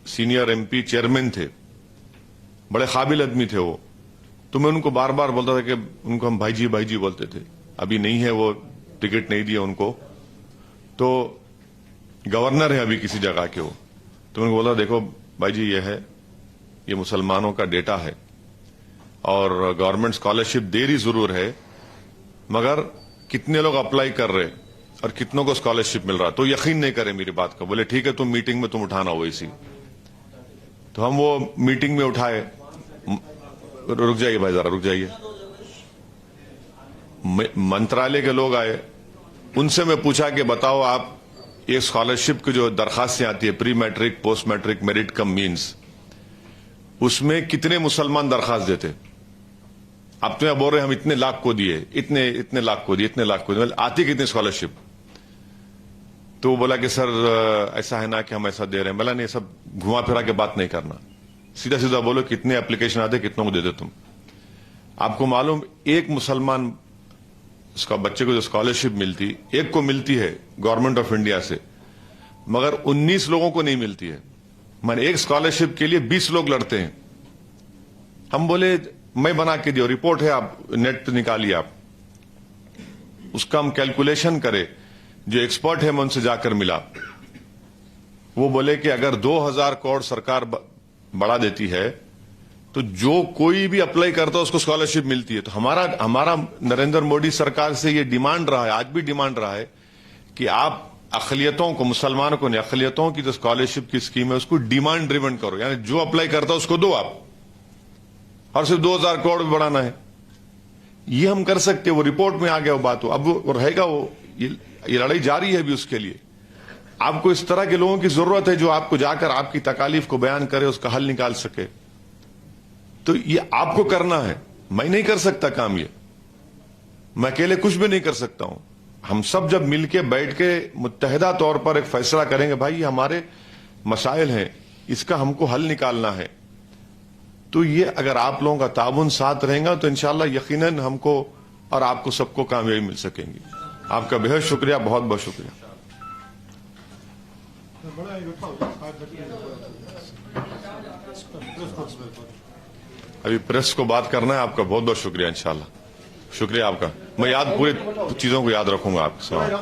سینئر ایم پی چیئرمین تھے، بڑے قابل آدمی تھے وہ، تو میں ان کو بار بار بولتا تھا کہ ان کو ہم بھائی جی بولتے تھے، ابھی نہیں ہے، وہ ٹکٹ نہیں دیا ان کو، تو گورنر ہے ابھی کسی جگہ کے وہ، تو ان کو بولا دیکھو بھائی جی یہ مسلمانوں کا ڈیٹا ہے اور گورنمنٹ اسکالرشپ دے رہی ضرور ہے، مگر کتنے لوگ اپلائی کر رہے اور کتنوں کو اسکالرشپ مل رہا، تو یقین نہیں کرے میری بات کا، بولے ٹھیک ہے تم میٹنگ میں تم اٹھانا ہو اسی۔ تو ہم وہ میٹنگ میں اٹھائے، رک جائیے بھائی ذرا رک جائیے، منترالیہ کے لوگ آئے، ان سے میں پوچھا کہ بتاؤ آپ یہ اسکالرشپ کی جو درخواستیں آتی ہے پری میٹرک پوسٹ میٹرک میرٹ کم مینس، اس میں کتنے مسلمان درخواست دیتے؟ اب تو یہ بول رہے ہم اتنے لاکھ کو دیے، اتنے لاکھ کو دیے، آتی کتنی اسکالرشپ؟ تو وہ بولا کہ سر ایسا ہے نا کہ ہم ایسا دے رہے ہیں۔ بولا نہیں، سب گھما پھرا کے بات نہیں کرنا، سیدھا سیدھا بولو کتنے اپلیکیشن آتے کتنوں کو دے دے تم۔ آپ کو معلوم ایک مسلمان اس کا بچے کو جو اسکالرشپ ملتی، ایک کو ملتی ہے گورنمنٹ آف انڈیا سے، مگر 19 لوگوں کو نہیں ملتی ہے، میں ایک اسکالرشپ کے لیے 20 لوگ لڑتے ہیں۔ ہم بولے میں بنا کے دیو، رپورٹ ہے، آپ نیٹ پہ نکالیے، آپ اس کا ہم کیلکولیشن کرے، جو ایکسپرٹ ہے میں ان سے جا کر ملا، وہ بولے کہ اگر 2000 کروڑ سرکار بڑھا دیتی ہے تو جو کوئی بھی اپلائی کرتا ہے اس کو اسکالرشپ ملتی ہے۔ تو ہمارا نریندر مودی سرکار سے یہ ڈیمانڈ رہا ہے، آج بھی ڈیمانڈ رہا ہے کہ آپ اقلیتوں کو، مسلمانوں کو نہیں، اقلیتوں کی جو اسکالرشپ کی اسکیم ہے اس کو ڈیمانڈ ڈریون کرو، یعنی جو اپلائی کرتا ہے اس کو دو آپ، اور صرف 2000 کروڑ بھی بڑھانا ہے۔ یہ ہم کر سکتے، وہ رپورٹ میں آ گیا وہ بات، اب وہ رہے گا، وہ یہ لڑائی جاری ہے بھی اس کے لیے۔ آپ کو اس طرح کے لوگوں کی ضرورت ہے جو آپ کو جا کر آپ کی تکالیف کو بیان کرے، اس کا حل نکال سکے، تو یہ آپ کو کرنا ہے، میں نہیں کر سکتا کام، یہ میں اکیلے کچھ بھی نہیں کر سکتا ہوں۔ ہم سب جب مل کے بیٹھ کے متحدہ طور پر ایک فیصلہ کریں گے، بھائی یہ ہمارے مسائل ہیں، اس کا ہم کو حل نکالنا ہے، تو یہ اگر آپ لوگوں کا تعاون ساتھ رہے گا تو انشاءاللہ یقیناً ہم کو اور آپ کو سب کو کامیابی مل سکیں گی۔ آپ کا بہت شکریہ، بہت بہت شکریہ۔ ابھی پریس کو بات کرنا ہے، آپ کا بہت بہت شکریہ، انشاءاللہ شکریہ آپ کا، میں پوری چیزوں کو یاد رکھوں گا آپ کے ساتھ۔